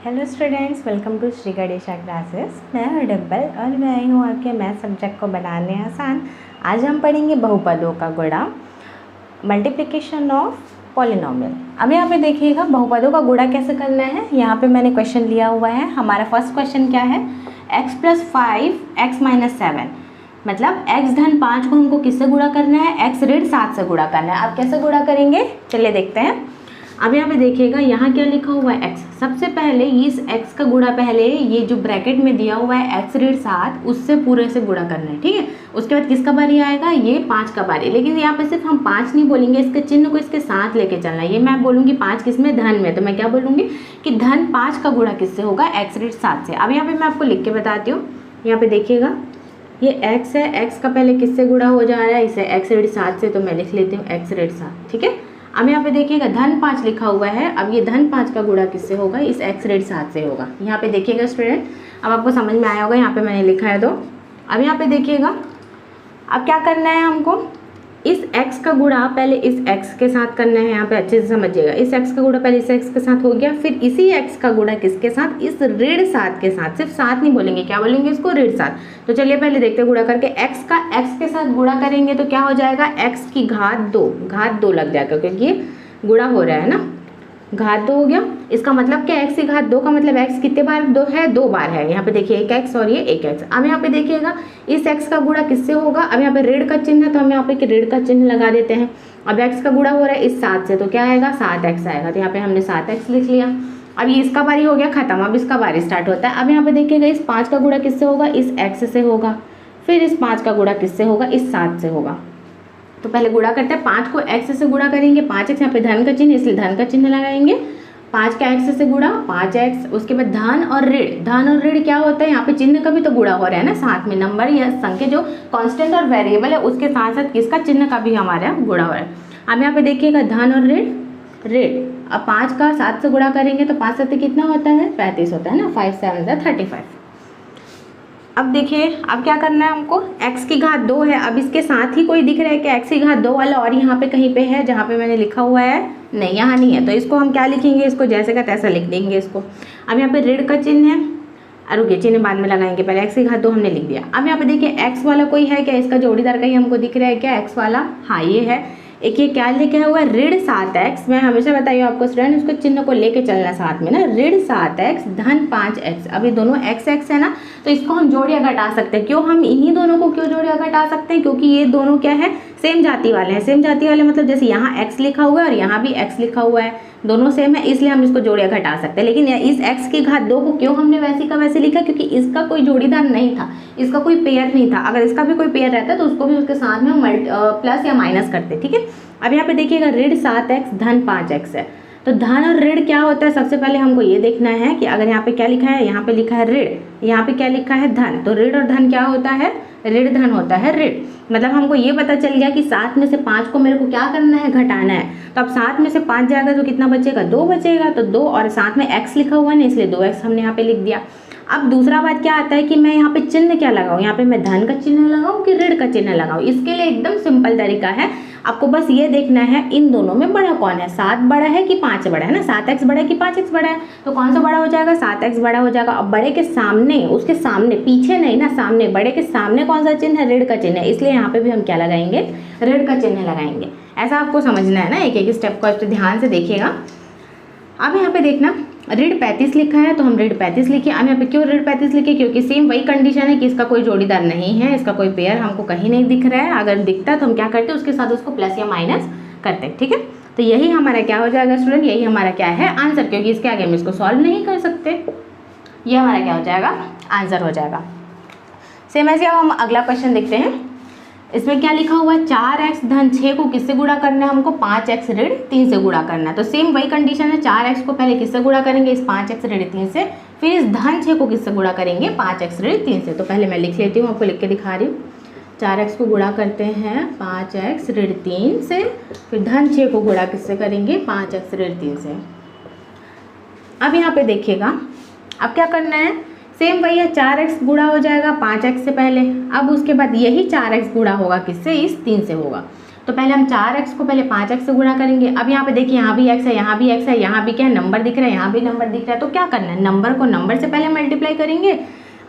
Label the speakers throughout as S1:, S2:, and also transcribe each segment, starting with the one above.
S1: Hello students, welcome to Shri Ganesha classes. मैं हूं डिम्पल और मैं आई हूं आपके मैथ सब्जेक्ट को बनाने आसान। आज हम पढ़ेंगे बहुपदों का गुणा, मल्टीप्लिकेशन ऑफ पॉलिनोमियल। अब यहाँ पे देखिएगा बहुपदों का गुणा कैसे करना है। यहाँ पे मैंने क्वेश्चन लिया हुआ है। हमारा फर्स्ट क्वेश्चन क्या है, x + 5 x - 7, मतलब x धन 5 को हमको किससे गुणा करना है, x ऋण 7 से गुणा करना है। आप कैसे गुणा करेंगे, चलिए देखते हैं। अब यहाँ पे देखिएगा, यहाँ क्या लिखा हुआ है, x। सबसे पहले इस x का गुणा पहले ये जो ब्रैकेट में दिया हुआ है x ऋण 7, उससे पूरे से गुणा करना है, ठीक है। उसके बाद किसका बारी आएगा, ये 5 का बारी। लेकिन यहाँ पे सिर्फ हम 5 नहीं बोलेंगे, इसके चिन्ह को इसके साथ लेके चलना है। ये मैं बोलूँगी 5 किस में, धन में, तो मैं क्या बोलूँगी कि धन 5 का गुणा किससे होगा, x ऋण 7 से। अब यहाँ पे मैं आपको लिख के बताती हूँ। यहाँ पे देखिएगा, ये x है, x का पहले किससे गुणा हो जा रहा है, इसे x ऋण 7 से, तो मैं लिख लेती हूँ x ऋण 7, ठीक है। अब यहाँ पे देखिएगा धन 5 लिखा हुआ है। अब ये धन 5 का गुणा किससे होगा, इस x ऋण 7 से होगा। यहाँ पे देखिएगा स्टूडेंट, अब आपको समझ में आया होगा, यहाँ पे मैंने लिखा है। तो अब यहाँ पे देखिएगा, अब क्या करना है हमको, इस x का गुणा पहले इस x के साथ करना है। यहाँ पे अच्छे से समझिएगा, इस x का गुणा पहले इस x के साथ हो गया, फिर इसी x का गुणा किसके साथ, इस ऋण 7 के साथ। सिर्फ 7 नहीं बोलेंगे, क्या बोलेंगे इसको, ऋण 7। तो चलिए पहले देखते हैं गुणा करके। x का x के साथ गुणा करेंगे तो क्या हो जाएगा, x की घात 2 लग जाएगा, क्योंकि ये गुणा हो रहा है ना, घात 2 हो गया। इसका मतलब क्या, x की घात 2 का मतलब x कितने बार 2 है, 2 बार है। यहाँ पे देखिए एक x और ये एक x। अब यहाँ पे देखिएगा, इस x का गुणा किससे होगा, अब यहाँ पे ऋण का चिन्ह है तो हम यहाँ पे ऋण का चिन्ह लगा देते हैं। अब x का गुणा हो रहा है इस 7 से, तो क्या आएगा, 7x आएगा। तो यहाँ पे हमने 7x लिख लिया। अब ये इसका बारी हो गया खत्म, अब इसका बारी स्टार्ट होता है। अब यहाँ पे देखिएगा, इस 5 का गुणा किससे होगा, इस x से होगा, फिर इस 5 का गुणा किससे होगा, इस 7 से होगा। तो पहले गुणा करते हैं, 5 को x से गुणा करेंगे, 5x, यहाँ पे धन का चिन्ह इसलिए धन का चिन्ह लगाएंगे। 5 का x से गुणा 5x, उसके बाद धन और ऋण। धन और ऋण क्या होता है, यहाँ पे चिन्ह का भी तो गुणा हो रहा है ना, साथ में नंबर या संख्या जो कांस्टेंट और वेरिएबल है उसके साथ साथ किसका, चिन्ह का भी हमारा गुणा हो रहा है। अब यहाँ पे देखिएगा धन और ऋण। अब 5 का 7 से गुणा करेंगे तो 5 7 कितना होता है, 35 होता है ना, 5 7 35। अब देखिए, अब क्या करना है हमको, x की घात 2 है। अब इसके साथ ही कोई दिख रहा है कि x की घात 2 वाला और यहाँ पे कहीं पे है जहाँ पे मैंने लिखा हुआ है, नहीं यहाँ नहीं है। तो इसको हम क्या लिखेंगे, इसको जैसे का तैसा लिख देंगे इसको। अब यहाँ पे ऋण का चिन्ह है, रुकिए चिन्ह बाद में लगाएंगे, पहले x की घात 2 हमने लिख दिया। अब यहाँ पे देखिए x वाला कोई है क्या, इसका जोड़ीदार कहीं हमको दिख रहा है क्या, x वाला, हाँ ये है। एक ये क्या लिखा हुआ है, ऋण 7x। मैं हमेशा बताइए आपको स्टूडेंट, उसको चिन्ह को लेके चलना साथ में ना, ऋण 7x धन 5x। अब ये दोनों x है ना, तो इसको हम जोड़ या घटा सकते हैं। क्यों हम इन्हीं दोनों को क्यों जोड़ या घटा सकते हैं, क्योंकि ये दोनों क्या है, सेम जाति वाले हैं। सेम जाति वाले मतलब जैसे यहाँ x लिखा हुआ है और यहाँ भी x लिखा हुआ है, दोनों सेम है, इसलिए हम इसको जोड़ या घटा सकते हैं। लेकिन इस x की घात 2 को क्यों हमने वैसे का वैसे लिखा, क्योंकि इसका कोई जोड़ीदार नहीं था, इसका कोई पेयर नहीं था। अगर इसका भी कोई पेयर रहता तो उसको भी उसके साथ में हम प्लस या माइनस करते, ठीक है। अब यहाँ पे देखिएगा ऋण 7x धन 5x है। तो धन और ऋण क्या होता है, सबसे पहले हमको ये देखना है कि अगर यहाँ पे क्या लिखा है, यहाँ पे लिखा है ऋण, यहाँ पे क्या लिखा है धन, तो ऋण और धन क्या होता है, ऋण धन होता है ऋण। मतलब हमको ये पता चल गया कि 7 में से 5 को मेरे को क्या करना है, घटाना है। तो अब 7 में से 5 जाएगा तो कितना बचेगा, 2 बचेगा। तो 2 और साथ में x लिखा हुआ है ना, इसलिए 2x हमने यहाँ पे लिख दिया। अब दूसरा बात क्या आता है कि मैं यहाँ पे चिन्ह क्या लगाऊँ, यहाँ पे मैं धन का चिन्ह लगाऊँ कि ऋण का चिन्ह लगाऊँ। इसके लिए एकदम सिंपल तरीका है, आपको बस ये देखना है इन दोनों में बड़ा कौन है, 7 बड़ा है कि 5 बड़ा है ना, 7x बड़ा है कि 5x बड़ा है, तो कौन सा बड़ा हो जाएगा, 7x बड़ा हो जाएगा। अब बड़े के सामने, उसके सामने, पीछे नहीं ना, सामने, बड़े के सामने कौन सा चिन्ह है, ऋण का चिन्ह है, इसलिए यहाँ पे भी हम क्या लगाएंगे, ऋण का चिन्ह लगाएंगे। ऐसा आपको समझना है ना, एक एक स्टेप को इस ध्यान से देखिएगा। अब यहाँ पे देखना, ऋण 35 लिखा है तो हम ऋण 35 लिखे। अब यहाँ पे क्यों ऋण 35 लिखे, क्योंकि सेम वही कंडीशन है कि इसका कोई जोड़ीदार नहीं है, इसका कोई पेयर हमको कहीं नहीं दिख रहा है। अगर दिखता है तो हम क्या करते हैं, उसके साथ उसको प्लस या माइनस करते हैं, ठीक है। तो यही हमारा क्या हो जाएगा स्टूडेंट, यही हमारा क्या है, आंसर, क्योंकि इसके आगे हम इसको सॉल्व नहीं कर सकते। ये हमारा क्या हो जाएगा, आंसर हो जाएगा। सेम ऐसे अब हम अगला क्वेश्चन देखते हैं। इसमें क्या लिखा हुआ है, 4x धन 6 को किससे गुणा करना है हमको, 5x ऋण 3 से गुणा करना है। तो सेम वही कंडीशन है, 4x को पहले किससे गुणा करेंगे, इस 5x ऋण 3 से, फिर इस धन 6 को किससे गुणा करेंगे, 5x ऋण 3 से। तो पहले मैं लिख लेती हूँ, आपको लिख के दिखा रही हूँ। 4x को गुणा करते हैं 5x ऋण 3 से, फिर धन 6 को गुणा किससे करेंगे, 5x ऋण 3 से। अब यहाँ पे देखिएगा, अब क्या करना है, सेम वही है, 4x गुणा हो जाएगा 5x से पहले। अब उसके बाद यही 4x गुणा होगा किससे, इस 3 से होगा। तो पहले हम 4x को पहले 5x से गुणा करेंगे। अब यहाँ पे देखिए यहाँ भी x है, यहाँ भी x है, यहाँ भी क्या है नंबर दिख रहा है, यहाँ भी नंबर दिख रहा है। तो क्या करना है, नंबर को नंबर से पहले मल्टीप्लाई करेंगे।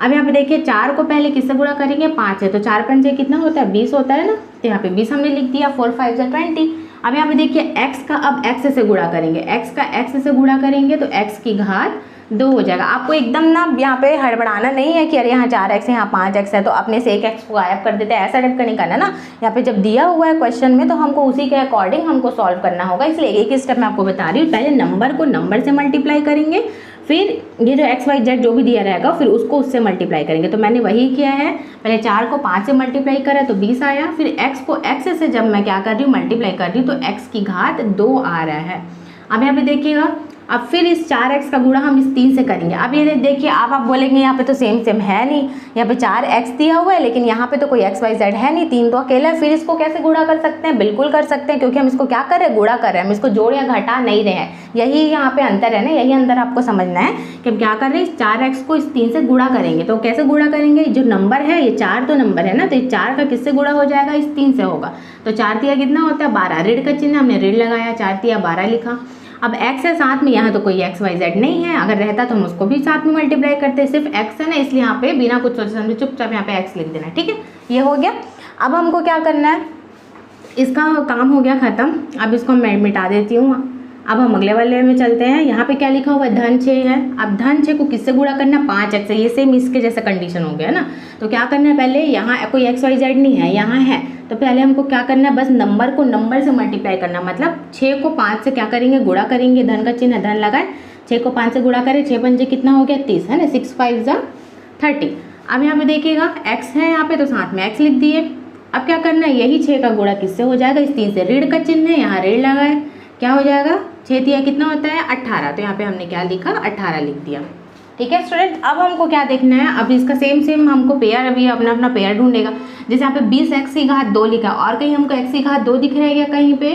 S1: अब यहाँ पे देखिए 4 को पहले किससे गुणा करेंगे, 5 है, तो 4 पंजे कितना होता है 20 होता है ना, तो यहाँ पे 20 हमने लिख दिया। 4 5 जा 20। अब यहाँ पे देखिए x का अब x से गुणा करेंगे, x का x से गुणा करेंगे तो x की घात 2 हो जाएगा। आपको एकदम ना यहाँ पे हड़बड़ाना नहीं है कि अरे यहाँ 4x है यहाँ 5x है तो अपने से एक x को गायब कर देते हैं, ऐसा टाइप का नहीं करना ना। यहाँ पे जब दिया हुआ है क्वेश्चन में तो हमको उसी के अकॉर्डिंग हमको सॉल्व करना होगा, इसलिए एक स्टेप मैं आपको बता रही हूँ। पहले नंबर को नंबर से मल्टीप्लाई करेंगे, फिर ये जो x y z जो भी दिया रहेगा फिर उसको उससे मल्टीप्लाई करेंगे। तो मैंने वही किया है, पहले 4 को 5 से मल्टीप्लाई करा तो 20 आया, फिर x को x से जब मैं क्या कर रही हूँ मल्टीप्लाई कर रही हूँ तो x की घात 2 आ रहा है। अब यहाँ पे देखिएगा, अब फिर इस 4x का गुणा हम इस 3 से करेंगे। अब ये देखिए आप बोलेंगे यहाँ पे तो सेम सेम है नहीं, यहाँ पे 4x दिया हुआ है लेकिन यहाँ पे तो कोई x y z है नहीं, 3 तो अकेला है। फिर इसको कैसे गुणा कर सकते हैं, बिल्कुल कर सकते हैं, क्योंकि हम इसको क्या कर रहे हैं गुणा कर रहे हैं, हम इसको जोड़ या घटा नहीं रहे हैं। यही यहाँ पे अंतर है ना, यही अंतर आपको समझना है कि हम क्या कर रहे हैं, इस 4x को इस 3 से गुणा करेंगे। तो कैसे गुणा करेंगे, जो नंबर है ये 4 तो नंबर है ना, तो 4 का किससे गुणा हो जाएगा, इस 3 से होगा। तो 4 तिया कितना होता है 12, ऋण का चिन्ह हमने ऋण लगाया, 4 तिया 12 लिखा। अब x है साथ में, यहाँ तो कोई x y z नहीं है, अगर रहता तो हम उसको भी साथ में मल्टीप्लाई करते, सिर्फ x है ना इसलिए यहाँ पे बिना कुछ सोचे समझे चुपचाप यहाँ पे x लिख देना है। ठीक है, ये हो गया। अब हमको क्या करना है, इसका काम हो गया ख़त्म। अब इसको मैं मिटा देती हूँ। अब हम अगले वाले में चलते हैं। यहाँ पे क्या लिखा हुआ है, धन 6 है। अब धन 6 को किससे गुणा करना है, 5x से। ये सेम इसके जैसा कंडीशन हो गया ना, तो क्या करना है, पहले यहाँ कोई x y z नहीं है, यहाँ है, तो पहले हमको क्या करना है, बस नंबर को नंबर से मल्टीप्लाई करना। मतलब 6 को 5 से क्या करेंगे, गुणा करेंगे, धन का चिन्ह धन लगाए, 6 को 5 से गुणा करें, 6 पंजे कितना हो गया 30 है ना, 6 5 जा 30। अब यहाँ पे देखिएगा x है यहाँ पे तो साथ में x लिख दिए। अब क्या करना है, यही 6 का गुणा किससे हो जाएगा, इस 3 से। ऋण का चिन्ह है, यहाँ ऋण लगाए, क्या हो जाएगा 6 तिया कितना होता है 18, तो यहाँ पे हमने क्या लिखा 18 लिख दिया। ठीक है स्टूडेंट, अब हमको क्या देखना है, अब इसका सेम हमको पेयर अभी अपना अपना पेयर ढूंढेगा। जैसे यहाँ पे 20x की घात 2 लिखा, और कहीं हमको x की घात 2 दिख रहा है क्या, कहीं पे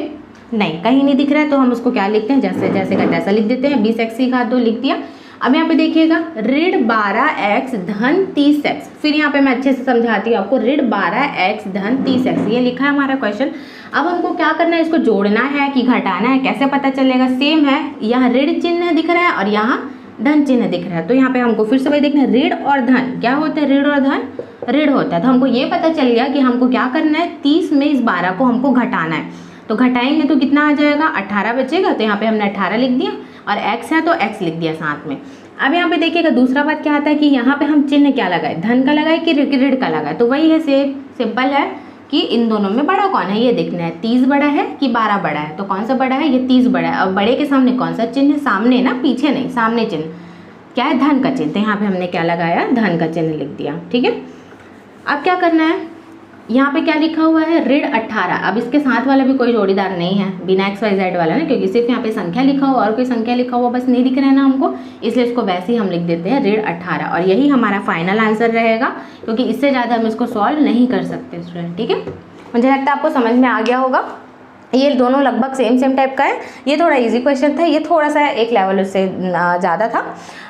S1: नहीं, कहीं नहीं दिख रहा है, तो हम उसको क्या लिखते हैं, जैसे जैसे का तैसा लिख देते हैं। 20x की घात 2 लिख दिया। अब यहाँ पे देखिएगा ऋण 12x धन 30x, फिर यहाँ पे मैं अच्छे से समझाती हूँ आपको, ऋण 12x धन 30x ये लिखा है हमारा क्वेश्चन। अब हमको क्या करना है, इसको जोड़ना है कि घटाना है, कैसे पता चलेगा, सेम है, यहाँ ऋण चिन्ह दिख रहा है और यहाँ धन चिन्ह दिख रहा है, तो यहाँ पे हमको फिर से वही देखना है, ऋण और धन क्या होता है, ऋण और धन ऋण होता है। तो हमको ये पता चल गया कि हमको क्या करना है, 30 में इस 12 को हमको घटाना है, तो घटाएंगे तो कितना आ जाएगा 18 बचेगा, तो यहाँ पे हमने 18 लिख दिया, और x है तो x लिख दिया साथ में। अब यहाँ पे देखिएगा दूसरा बात क्या आता है कि यहाँ पे हम चिन्ह क्या लगाए, धन का लगाए कि ऋण का लगाए, तो वही है सिंपल है कि इन दोनों में बड़ा कौन है ये देखना है, 30 बड़ा है कि 12 बड़ा है, तो कौन सा बड़ा है, ये 30 बड़ा है। अब बड़े के सामने कौन सा चिन्ह है, सामने ना, पीछे नहीं, सामने चिन्ह क्या है, धन का चिन्ह, तो यहाँ पे हमने क्या लगाया, धन का चिन्ह लिख दिया। ठीक है, अब क्या करना है, यहाँ पे क्या लिखा हुआ है, ऋण 18। अब इसके साथ वाला भी कोई जोड़ीदार नहीं है बिना x y z वाला ना, क्योंकि सिर्फ यहाँ पे संख्या लिखा हुआ और कोई संख्या लिखा हुआ बस नहीं दिख रहा है ना हमको, इसलिए इसको वैसे ही हम लिख देते हैं ऋण 18, और यही हमारा फाइनल आंसर रहेगा, क्योंकि इससे ज़्यादा हम इसको सॉल्व नहीं कर सकते स्टूडेंट। ठीक है, मुझे लगता है आपको समझ में आ गया होगा। ये दोनों लगभग सेम टाइप का है, ये थोड़ा इजी क्वेश्चन था, ये थोड़ा सा एक लेवल उससे ज़्यादा था।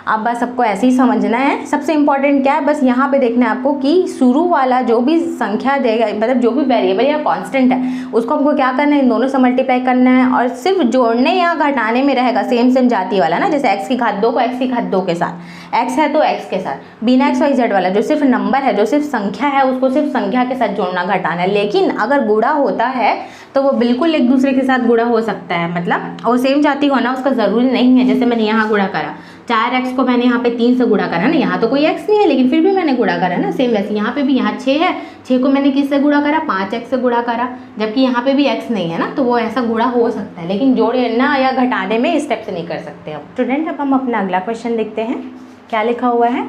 S1: अब बस सबको ऐसे ही समझना है। सबसे इम्पॉर्टेंट क्या है, बस यहाँ पे देखना है आपको कि शुरू वाला जो भी संख्या देगा, मतलब जो भी वेरिएबल या कांस्टेंट है, उसको हमको क्या करना है, इन दोनों से मल्टीप्लाई करना है, और सिर्फ जोड़ने या घटाने में रहेगा सेम जाति वाला ना, जैसे x की घात 2 को x की घात 2 के साथ, x है तो x के साथ, बिना x y z वाला जो सिर्फ नंबर है, जो सिर्फ संख्या है, उसको सिर्फ संख्या के साथ जोड़ना घटाना है। लेकिन अगर गुणा होता है तो वो बिल्कुल एक दूसरे के साथ गुणा हो सकता है, मतलब और सेम जाति होना उसका ज़रूरी नहीं है। जैसे मैंने यहाँ गुणा करा, 4x को मैंने यहाँ पे 3 से गुणा करा ना, यहाँ तो कोई x नहीं है लेकिन फिर भी मैंने गुणा करा ना, सेम वैसे यहाँ पे भी, यहाँ 6 है, 6 को मैंने किससे गुणा करा, 5x से गुणा करा, जबकि यहाँ पे भी x नहीं है ना, तो वो ऐसा गुणा हो सकता है, लेकिन जोड़ना या घटाने में इस स्टेप से नहीं कर सकते हम। स्टूडेंट, अब हम अपना अगला क्वेश्चन देखते हैं, क्या लिखा हुआ है,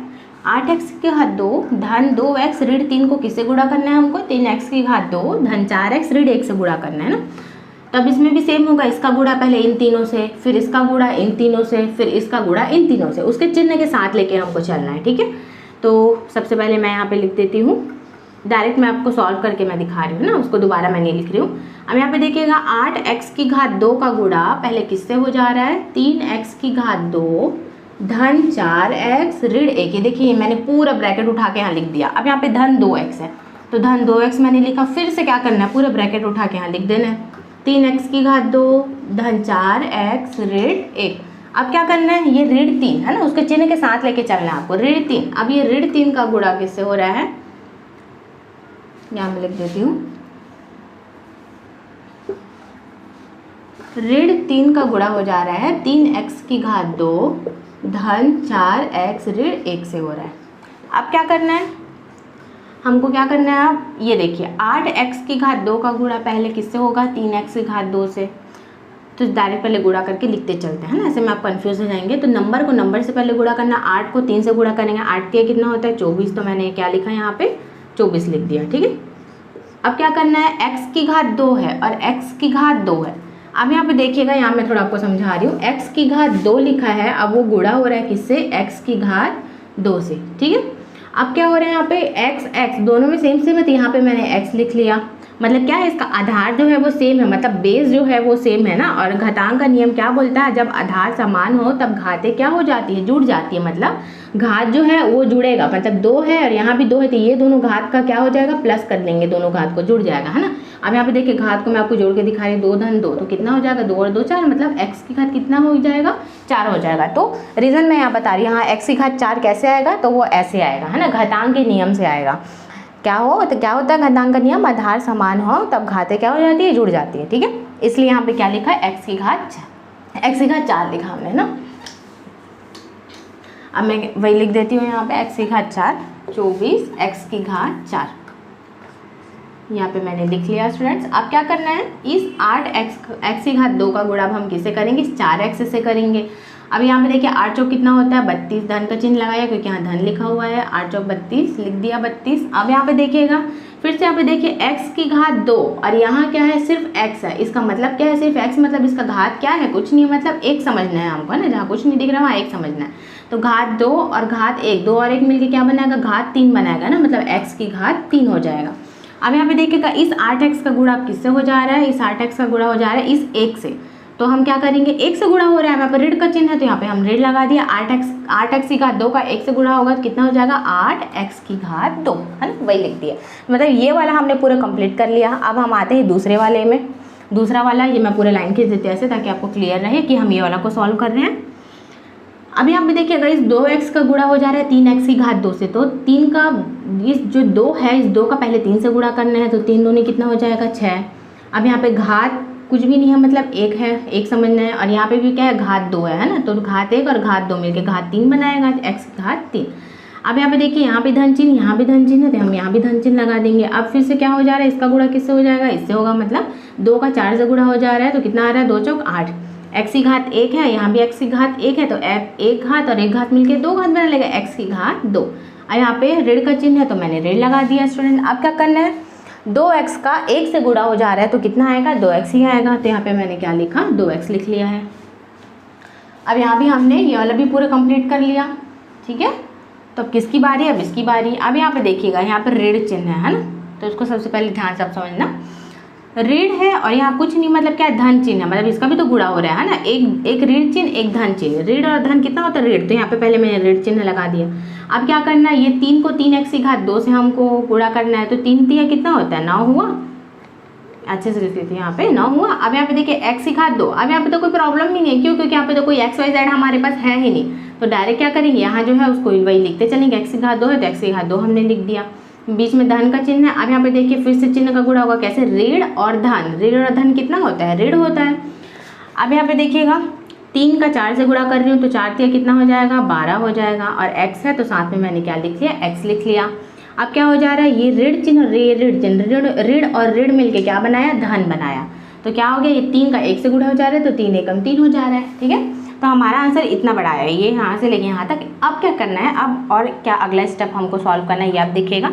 S1: 8x की घात 2 धन 2x ऋण 3 को किससे गुणा करना है हमको, 3x की घात 2 धन 4x ऋण 1 से गुणा करना है ना। तब इसमें भी सेम होगा, इसका गुणा पहले इन तीनों से, फिर इसका गुणा इन तीनों से, फिर इसका गुणा इन तीनों से, उसके चिन्ह के साथ लेके हमको चलना है। ठीक है, तो सबसे पहले मैं यहाँ पे लिख देती हूँ, डायरेक्ट मैं आपको सॉल्व करके मैं दिखा रही हूँ ना, उसको दोबारा मैं नहीं लिख रही हूँ। अब यहाँ पे देखिएगा 8x की घात 2 का गुणा पहले किससे हो जा रहा है, 3x की घात 2 धन 4x ऋण 1, ये देखिए मैंने पूरा ब्रैकेट उठा के यहाँ लिख दिया। अब यहाँ पे धन 2x है, तो धन 2x मैंने लिखा। फिर से क्या करना है, पूरे ब्रैकेट उठा के यहाँ लिख देना है। 3x की घात 2 धन 4x ऋण 1। अब क्या करना है, ये ऋण 3 है ना, उसके चिन्ह के साथ लेके चलना है आपको, ऋण 3। अब ये ऋण 3 का गुणा किससे हो रहा है, यहाँ मैं लिख देती हूँ, ऋण 3 का गुणा हो जा रहा है 3x की घात 2 धन 4x ऋण 1 से हो रहा है। अब क्या करना है, हमको क्या करना है, अब ये देखिए 8x की घात 2 का गुणा पहले किससे होगा, 3x की घात 2 से। तो डायरेक्ट पहले गुणा करके लिखते चलते हैं ना, ऐसे में आप कंफ्यूज हो जाएंगे। तो नंबर को नंबर से पहले गुणा करना, 8 को 3 से गुणा करेंगे, 8 के कितना होता है 24, तो मैंने क्या लिखा यहाँ पे 24 लिख दिया, ठीक है। अब क्या करना है, x की घात 2 है और x की घात 2 है। अब यहाँ पे देखिएगा, यहाँ मैं थोड़ा आपको समझा रही हूँ, x की घात 2 लिखा है, अब वो गुणा हो रहा है किससे, x की घात 2 से, ठीक है। अब क्या हो रहा है यहाँ पे x दोनों में सेम सेम है, तो यहाँ पे मैंने x लिख लिया। मतलब क्या है, इसका आधार जो है वो सेम है, मतलब बेस जो है वो सेम है ना। और घातांक का नियम क्या बोलता है, जब आधार समान हो तब घातें क्या हो जाती है, जुड़ जाती है। मतलब घात जो है वो जुड़ेगा, मतलब 2 है और यहाँ भी 2 है, तो ये दोनों घात का क्या हो जाएगा, प्लस कर लेंगे, दोनों घात को जुड़ जाएगा, है ना। अब यहाँ पे देखिए घात को मैं आपको जोड़ के दिखा रही हूँ, 2 धन 2, तो कितना हो जाएगा, 2 और 2 4, मतलब x की घात कितना हो जाएगा, 4 हो जाएगा। तो रीज़न मैं यहाँ बता रही हूँ, हाँ x की घात 4 कैसे आएगा, तो वो ऐसे आएगा, है ना, घातांक के नियम से आएगा। क्या हो, तो क्या होता है घातांक का नियम, आधार समान हो तब घातें क्या हो जाती है, जुड़ जाती है, ठीक है। इसलिए यहाँ पे क्या लिखा है, x की घात 4 लिखा हमने ना। अब मैं वही लिख देती हूँ यहाँ पे, x की घात 4 24 x की घात 4 यहाँ पे मैंने लिख लिया स्टूडेंट्स। अब क्या करना है, इस 8x की घात 2 का गुणा अब हम किससे करेंगे, इस 4x से करेंगे। अब यहाँ पे देखिए 8 चौक कितना होता है 32, धन का चिन्ह लगाया क्योंकि यहाँ धन लिखा हुआ है, 8 चौक 32 लिख दिया 32। अब यहाँ पे देखिएगा, फिर से यहाँ पे देखिए x की घात 2 और यहाँ क्या है, सिर्फ x है। इसका मतलब क्या है, सिर्फ x, मतलब इसका घात क्या है, कुछ नहीं, मतलब 1 समझना है हमको, है ना, जहाँ कुछ नहीं दिख रहा वहाँ 1 समझना है। तो घात 2 और घात 1, 2 और 1 मिलके क्या बनाएगा, घात 3 बनाएगा ना, मतलब x की घात 3 हो जाएगा। अब यहाँ पे देखिएगा, इस 8x का गुणा किससे हो जा रहा है, इस 8x का गुणा हो जा रहा है इस 1 से। तो हम क्या करेंगे, 1 से गुणा हो रहा है, यहाँ पे ऋण का चिन्ह है तो यहाँ पे हम ऋण लगा दिया। 8x की घात 2 का 1 से गुणा होगा तो कितना हो जाएगा, 8x की घात 2, है ना, वही लिख दिया। मतलब ये वाला हमने पूरा कंप्लीट कर लिया। अब हम आते हैं दूसरे वाले में। दूसरा वाला ये मैं पूरे लाइन खींच देती हूँ ऐसे, ताकि आपको क्लियर रहे कि हम ये वाला को सॉल्व कर रहे हैं। अब यहाँ पे देखिए, अगर इस 2x का गुणा हो जा रहा है 3x की घात 2 से, तो 3 का इस जो 2 है, इस 2 का पहले 3 से गुणा करना है, तो 3 दूनी कितना हो जाएगा 6। अब यहाँ पे घात कुछ भी नहीं है, मतलब 1 है, 1 समझना है। और यहाँ पे भी क्या है, घात 2 है ना, तो घात 1 और घात 2 मिलके घात 3 बनाएगा, x की घात 3। अब यहाँ पे देखिए, यहाँ भी धन चिन्ह, यहाँ भी धन चिन्ह है, तो हम यहाँ भी धन चिन्ह लगा देंगे। अब फिर से क्या हो जा रहा है, इसका गुणा किससे हो जाएगा, इससे होगा, मतलब 2 का 4 से गुणा हो जा रहा है, तो कितना आ रहा है, 2 चौक 8। x की घात 1 है, यहाँ भी x की घात 1 है, तो 1 घात और 1 घात मिलके 2 घात बना लेगा, x की घात 2। और यहाँ पे ऋण का चिन्ह है तो मैंने ऋण लगा दिया स्टूडेंट। अब क्या करना है, 2x का 1 से गुणा हो जा रहा है तो कितना आएगा, 2x ही आएगा। तो यहाँ पे मैंने क्या लिखा, 2x लिख लिया है। अब यहाँ भी हमने ये वाला भी पूरा कंप्लीट कर लिया, ठीक है। तो अब किसकी बारी, अब इसकी बारी। अब यहाँ पे देखिएगा, यहाँ पर ऋण चिन्ह है ना, तो उसको सबसे पहले ध्यान से आप समझना, ऋण है और यहाँ कुछ नहीं, मतलब क्या है, धन चिन्ह है, मतलब इसका भी तो गुणा हो रहा है ना, एक ऋण चिन्ह एक धन चिन्ह। ऋण और धन कितना होता है, ऋण, तो यहाँ पे पहले मैंने ऋण चिन्ह लगा दिया। अब क्या करना है, ये 3 को 3x की घात 2 से हमको गुणा करना है, तो 3 3 कितना होता है, 9 हुआ। अच्छे से लिख लेते हैं, यहाँ पे 9 हुआ। अब यहाँ पे देखिए x की घात 2, अब यहाँ पे तो कोई प्रॉब्लम ही नहीं है, क्यों, क्योंकि यहाँ पे तो कोई x y z हमारे पास है ही नहीं। तो डायरेक्ट क्या करेंगे, यहाँ जो है उसको वही लिखते चलेंगे, x की घात 2 है तो x की घात 2 हमने लिख दिया, बीच में धन का चिन्ह है। अब यहाँ पे देखिए फिर से चिन्ह का गुणा होगा, कैसे, ऋण और धन, ऋण और धन कितना होता है, ऋण होता है। अब यहाँ पे देखिएगा, 3 का 4 से गुणा कर रही हूँ तो 4 3 कितना हो जाएगा, 12 हो जाएगा। और x है तो साथ में मैंने क्या लिख लिया, x लिख लिया। अब क्या हो जा रहा है, ये ऋण चिन्ह, ऋण चिन्ह, ऋण और ऋण मिलके क्या बनाया, धन बनाया। तो क्या हो गया, ये 3 का 1 से गुणा हो जा रहा है, तो 3 एकम 3 हो जा रहा है, ठीक है। तो हमारा आंसर इतना बड़ा है, ये यहाँ से लेके यहाँ तक। अब क्या करना है, अब और क्या अगला स्टेप हमको सॉल्व करना है, ये आप देखिएगा।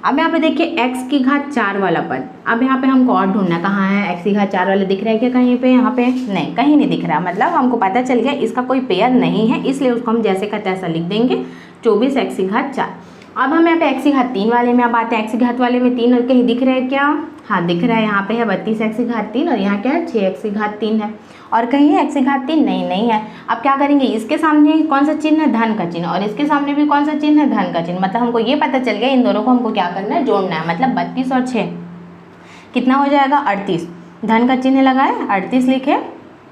S1: अब यहाँ पे देखिए x की घात 4 वाला पद, अब यहाँ पे हमको और ढूंढना कहाँ है, x की घात 4 वाला दिख रहा है क्या कहीं पे, यहाँ पे नहीं, कहीं नहीं दिख रहा। मतलब हमको पता चल गया इसका कोई पेयर नहीं है, इसलिए उसको हम जैसे का तैसा लिख देंगे, 24 x की घात 4। अब हम यहाँ पे x की घात 3 वाले में अब आते हैं। x की घात वाले में 3 और कहीं दिख रहा है क्या? हाँ दिख रहा है, यहाँ पे है 32x की घात 3 और यहाँ क्या है 6x की घात 3 है। और कहीं है x की घात 3? नहीं है। अब क्या करेंगे, इसके सामने कौन सा चिन्ह है? धन का चिन्ह, और इसके सामने भी कौन सा चिन्ह है? धन का चिन्ह। मतलब हमको ये पता चल गया इन दोनों को हमको क्या करना है? जोड़ना है। मतलब 32 और 6 कितना हो जाएगा? 38। धन का चिन्ह लगाए, 38 लिखे,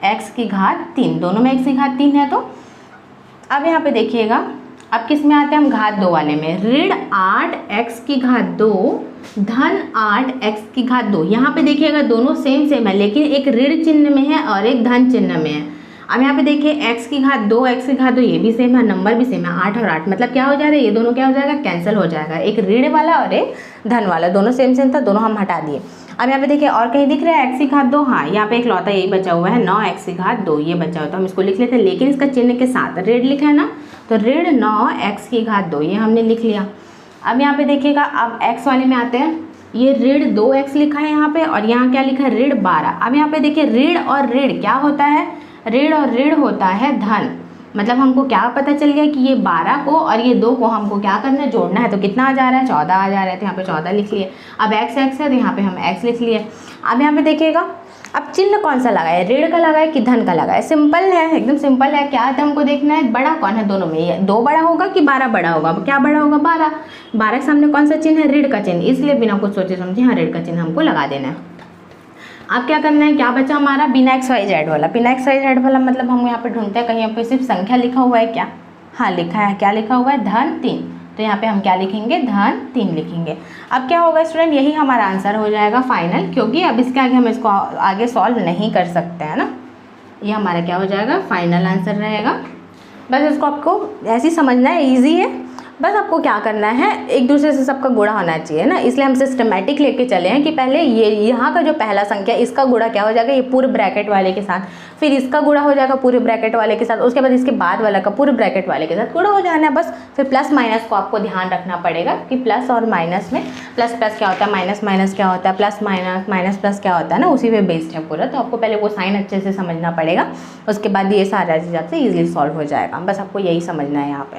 S1: x की घात 3, दोनों में x की घात 3 है। तो अब यहाँ पे देखिएगा, अब किस में आते हैं हम? घात 2 वाले में। ऋण 8x की घात 2 धन 8x की घात 2। यहाँ पे देखिएगा दोनों सेम है, लेकिन एक ऋण चिन्ह में है और एक धन चिन्ह में है। अब यहाँ पे देखिए x की घात 2 x की घात 2 ये भी सेम है, नंबर भी सेम है 8 और 8। मतलब क्या हो जा रहा है? ये दोनों क्या हो जाएगा? कैंसिल हो जाएगा। एक ऋण वाला और एक धन वाला, दोनों सेम था, दोनों हम हटा दिए। अब यहाँ पे देखिए और कहीं दिख रहा है x की घात 2? हाँ यहाँ पे एक लौता यही बचा हुआ है 9x की घात 2, ये बचा हुआ तो हम इसको लिख लेते हैं, लेकिन इसका चिन्ह के साथ ऋण लिखा है ना, तो ऋण 9x की घात 2 ये हमने लिख लिया। अब यहाँ पे देखिएगा, अब x वाले में आते हैं। ये ऋण 2x लिखा है यहाँ पे और यहाँ क्या लिखा है? ऋण 12। अब यहाँ पे देखिए ऋण और ऋण क्या होता है? ऋण और ऋण होता है धन। मतलब हमको क्या पता चल गया कि ये 12 को और ये 2 को हमको क्या करना है? जोड़ना है। तो कितना आ जा रहा है? 14 आ जा रहा है, तो यहाँ पे 14 लिख लिए। अब x है तो यहाँ पे हम x लिख लिए। अब यहाँ पे देखिएगा, अब चिन्ह कौन सा लगाए? ऋण का लगाए कि धन का लगाए? सिंपल है, एकदम सिंपल है। क्या है हमको देखना है? बड़ा कौन है दोनों में? 2 बड़ा होगा कि 12 बड़ा होगा? क्या बड़ा होगा? 12। 12 के सामने कौन सा चिन्ह है? ऋण का चिन्ह, इसलिए बिना कुछ सोचे समझे हाँ ऋण का चिन्ह हमको लगा देना है। अब क्या करना है? क्या बचा हमारा? बिना XYZ वाला। बिना XYZ वाला मतलब हम यहाँ पे ढूंढते हैं कहीं यहाँ पे सिर्फ संख्या लिखा हुआ है क्या? हाँ लिखा है। क्या लिखा हुआ है? धन 3। तो यहाँ पे हम क्या लिखेंगे? धन 3 लिखेंगे। अब क्या होगा स्टूडेंट? यही हमारा आंसर हो जाएगा फाइनल, क्योंकि अब इसके आगे हम इसको आगे सॉल्व नहीं कर सकते हैं ना। ये हमारा क्या हो जाएगा? फाइनल आंसर रहेगा। बस इसको आपको ऐसे ही समझना है, ईजी है। बस आपको क्या करना है, एक दूसरे से सबका गुणा होना चाहिए ना, इसलिए हम सिस्टमेटिक लेके चले हैं कि पहले ये यहाँ का जो पहला संख्या इसका गुणा क्या हो जाएगा? ये पूरे ब्रैकेट वाले के साथ, फिर इसका गुणा हो जाएगा पूरे ब्रैकेट वाले के साथ, उसके बाद इसके बाद वाला का पूरे ब्रैकेट वाले के साथ गुणा हो जाना है बस। फिर प्लस माइनस को आपको ध्यान रखना पड़ेगा कि प्लस और माइनस में प्लस प्लस क्या होता है, माइनस माइनस क्या होता है, प्लस माइनस माइनस प्लस क्या होता है ना, उसी पे बेस्ड है पूरा। तो आपको पहले वो साइन अच्छे से समझना पड़ेगा, उसके बाद ये सारा चीज़ आपसे ईजिली सॉल्व हो जाएगा। बस आपको यही समझना है यहाँ पे।